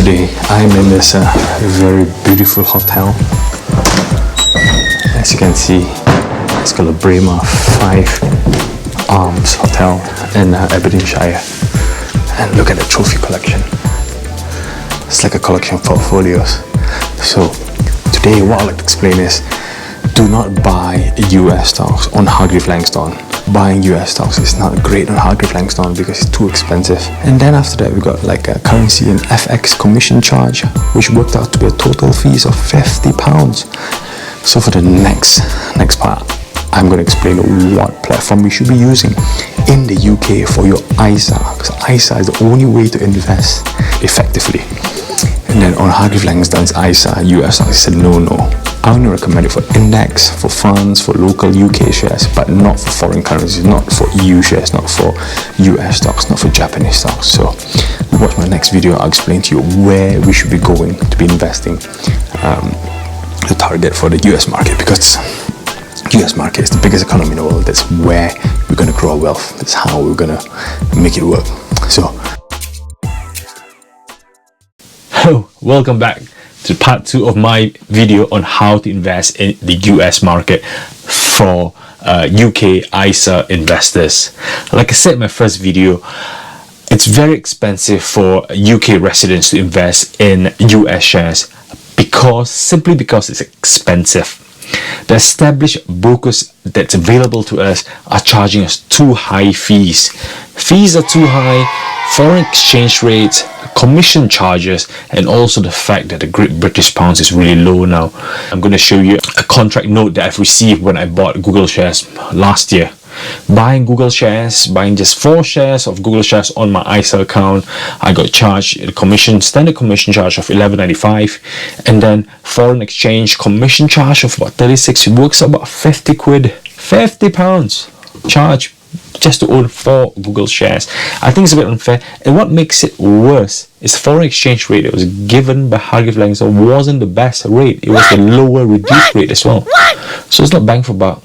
Today I'm in this very beautiful hotel. As you can see, it's called a Bremer 5 Arms Hotel in Aberdeenshire. And look at the trophy collection. It's like a collection of portfolios. So today what I'd like to explain is, do not buy US stocks on Hargreaves Langston. Buying US stocks is not great on Hargreaves Langston because it's too expensive. And then after that we got like a currency and FX commission charge, which worked out to be a total fees of £50. So for the next part, I'm going to explain what platform you should be using in the UK for your ISA, because ISA is the only way to invest effectively. And then on Hargreaves Langston's ISA, US stocks is a no-no. I only recommend it for index, for funds, for local UK shares, but not for foreign currencies, not for EU shares, not for US stocks, not for Japanese stocks. So watch my next video. I'll explain to you where we should be going to be investing to target for the US market, because US market is the biggest economy in the world. That's where we're going to grow our wealth. That's how we're going to make it work. So hello, welcome back to part 2 of my video on how to invest in the US market for UK ISA investors. Like I said in my first video, it's very expensive for UK residents to invest in US shares simply because it's expensive. The established brokers that's available to us are charging us too high fees. Fees are too high, foreign exchange rates, commission charges, and also the fact that the Great British Pound is really low now. I'm going to show you a contract note that I've received when I bought Google shares last year. Buying Google shares, buying just 4 shares of Google shares on my ISA account, I got charged a standard commission charge of $11.95, and then foreign exchange commission charge of about 36. It works out about 50 quid, £50 charge just to own 4 Google shares. I think it's a bit unfair, and what makes it worse is the foreign exchange rate that was given by Hargreaves Langston wasn't the best rate. It was the lower reduced rate as well. So it's not bang for buck.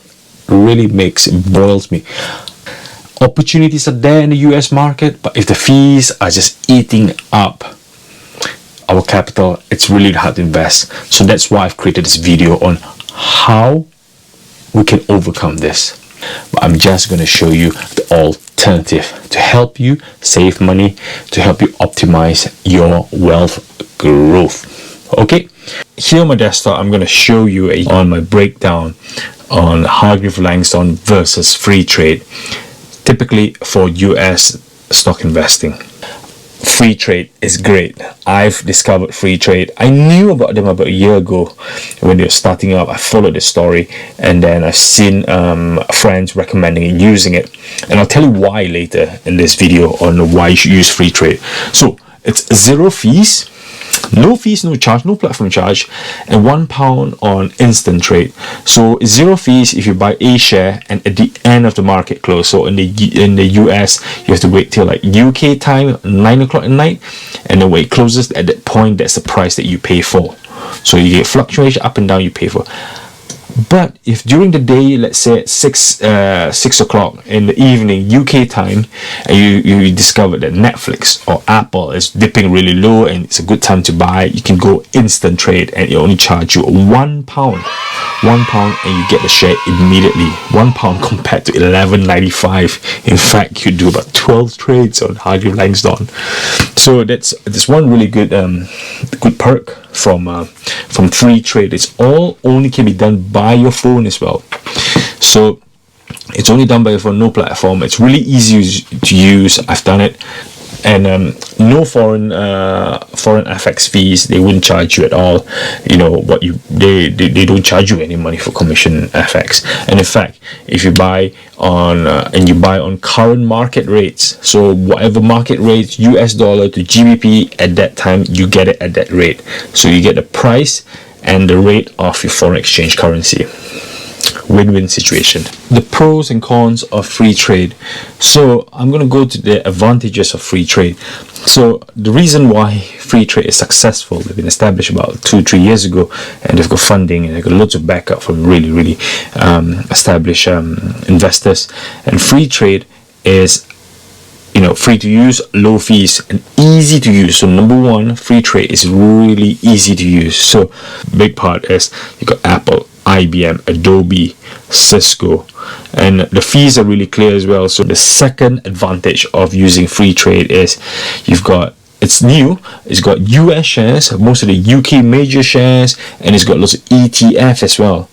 Really boils me. Opportunities are there in the US market, but if the fees are just eating up our capital, it's really hard to invest. So that's why I've created this video on how we can overcome this. But I'm just going to show you the alternative to help you save money, to help you optimize your wealth growth. Okay, here on my desktop, I'm going to show you on my breakdown on Hargreaves Langston versus free trade, typically for US stock investing. Free trade is great. I've discovered free trade. I knew about them about a year ago when they were starting up. I followed the story, and then I've seen friends recommending it, using it, and I'll tell you why later in this video on why you should use free trade. So it's 0 fees, no fees, no charge, no platform charge, and £1 on instant trade. So 0 fees if you buy a share and at the end of the market close. So in the US, you have to wait till like UK time 9 o'clock at night, and then when it closes at that point, that's the price that you pay for. So you get fluctuation up and down, you pay for. But if during the day, let's say at 6 o'clock in the evening UK time, and you discover that Netflix or Apple is dipping really low and it's a good time to buy, you can go instant trade, and it only charge you £1, and you get the share immediately. £1 compared to $11.95. In fact, you do about 12 trades on Hargreaves Langston. So that's one really good perk from free trade. It's all only can be done by your phone as well. So it's only done by your phone, no platform. It's really easy to use. I've done it, and no foreign FX fees. They wouldn't charge you at all. You know what they don't charge you any money for commission FX. And in fact, if you buy on current market rates, so whatever market rates, US dollar to GBP at that time, you get it at that rate. So you get the price and the rate of your foreign exchange currency. Win-win situation. The pros and cons of free trade. So I'm going to go to the advantages of free trade. So the reason why free trade is successful, they've been established about 2-3 years ago, and they've got funding and they've got loads of backup from really established investors. And free trade is free to use, low fees, and easy to use. So number one, free trade is really easy to use. So big part is you got Apple, IBM, Adobe, Cisco, and the fees are really clear as well. So the second advantage of using free trade is it's new, it's got US shares, most of the UK major shares, and it's got lots of ETF as well.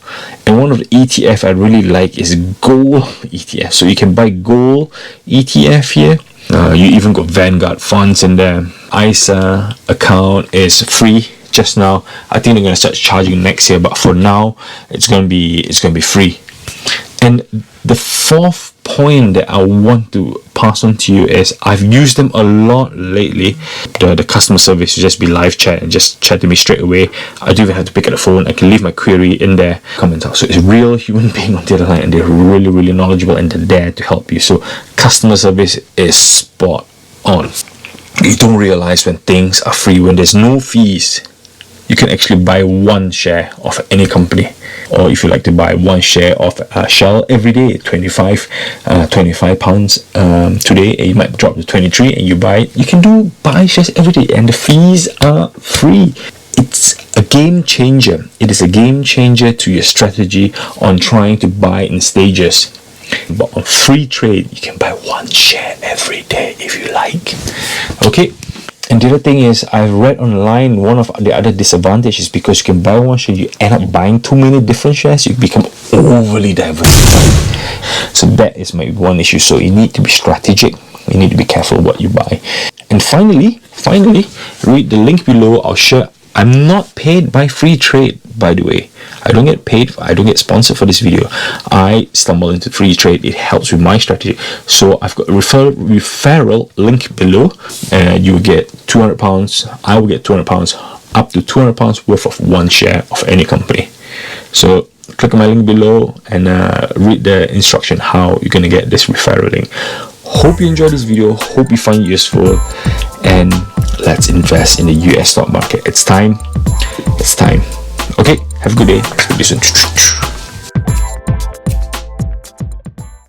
And one of the ETF I really like is gold ETF. So you can buy gold ETF here. You even got Vanguard funds in there. ISA account is free just now. I think they're going to start charging next year, but for now it's going to be free. And the fourth point that I want to pass on to you is I've used them a lot lately. The customer service will just be live chat and just chat to me straight away. I don't even have to pick up the phone. I can leave my query in there, comment out. So it's a real human being on the other line, and they're really, really knowledgeable, and they're there to help you. So customer service is spot on. You don't realize when things are free, when there's no fees, you can actually buy one share of any company. Or if you like to buy one share of Shell every day, 25 pounds today, and you might drop to 23 and you buy it. You can buy shares every day, and the fees are free. It's a game changer. It is a game changer to your strategy on trying to buy in stages. But on free trade, you can buy one share every day if you like. Okay. And the other thing is, I've read online, one of the other disadvantages is because you can buy one share, you end up buying too many different shares, you become overly diversified. So that is my one issue. So you need to be strategic, you need to be careful what you buy. And finally, read the link below. I'll share. I'm not paid by free trade, by the way. I don't get paid, I don't get sponsored for this video. I stumble into free trade. It helps with my strategy. So I've got a referral link below, and you get £200. I will get £200, up to £200 worth of one share of any company. So click on my link below and read the instruction how you're going to get this referral link. Hope you enjoyed this video. Hope you find it useful, and let's invest in the US stock market. It's time. Okay, have a good day. Speak to you soon.